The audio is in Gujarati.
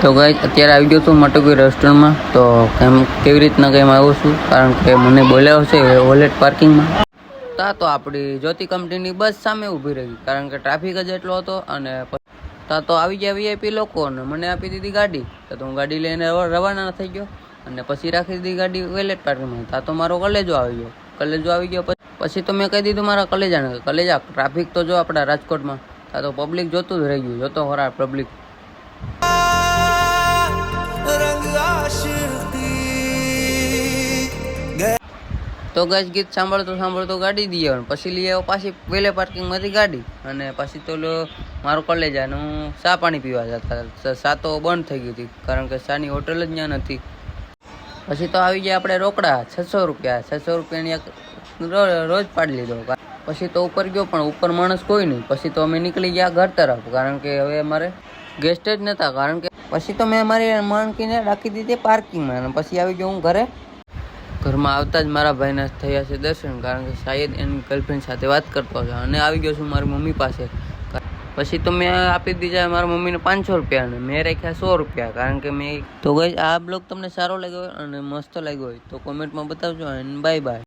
તો ગાઈસ અત્યારે આવી ગયો છું મટુકી રેસ્ટોરન્ટમાં. તો કેવી રીતના કેમ આવ્યો છું કારણ કે મને બોલાવ્યો છે વોલેટ પાર્કિંગમાં. તો આપણી જ્યોતિ કંપનીની બસ સામે ઊભી રહી કારણ કે ટ્રાફિક જ એટલો હતો. અને તો આવી ગયા વીઆઈપી લોકો અને મને આપી દીધી ગાડી. તો હું ગાડી લઈને રવાના થઈ ગયો અને પછી રાખી દીધી ગાડી વોલેટ પાર્કિંગમાં. તો મારો કલેજો આવી ગયો પછી તો મેં કહી દીધું મારા કલેજા ટ્રાફિક તો જો આપણા રાજકોટમાં તો પબ્લિક જોતું જ રહી ગયું. જોતો ખરા પબ્લિક. તો ગજ ગીત સાંભળતો ગાડી દઈએ પછી લઈ આવ્યો પાછી વેલે પાર્કિંગમાંથી ગાડી. અને પછી તો મારો કોલેજ અને હું ચા પાણી પીવા જતા. ચા તો બંધ થઈ ગઈ હતી કારણ કે ચાની હોટલ જ ત્યાં નથી. પછી તો આવી ગયા આપણે રોકડા 600 રૂપિયા. 600 રૂપિયાની રોજ પાડી લીધો. પછી તો ઉપર ગયો પણ ઉપર માણસ કોઈ નહીં. પછી તો અમે નીકળી ગયા ઘર તરફ કારણ કે હવે અમારે ગેસ્ટ જ નહોતા. કારણ કે પછી તો મેં મારી માણકીને રાખી દીધી પાર્કિંગમાં. અને પછી આવી ગયો હું ઘરે. ઘરમાં આવતા જ મારા ભાઈના થયા છે દર્શન કારણ કે શાયદ એની ગર્લફ્રેન્ડ સાથે વાત કરતો હતો. અને આવી ગયો છું મારી મમ્મી પાસે. પછી તો મેં આપી દીધા મારા મમ્મીને 500 રૂપિયા અને મેં રાખ્યા 100 રૂપિયા કારણ કે મેં. તો ગઈ આ બ્લોગ તમને સારો લાગ્યો હોય અને મસ્ત લાગ્યો હોય તો કોમેન્ટમાં બતાવજો. અને બાય બાય.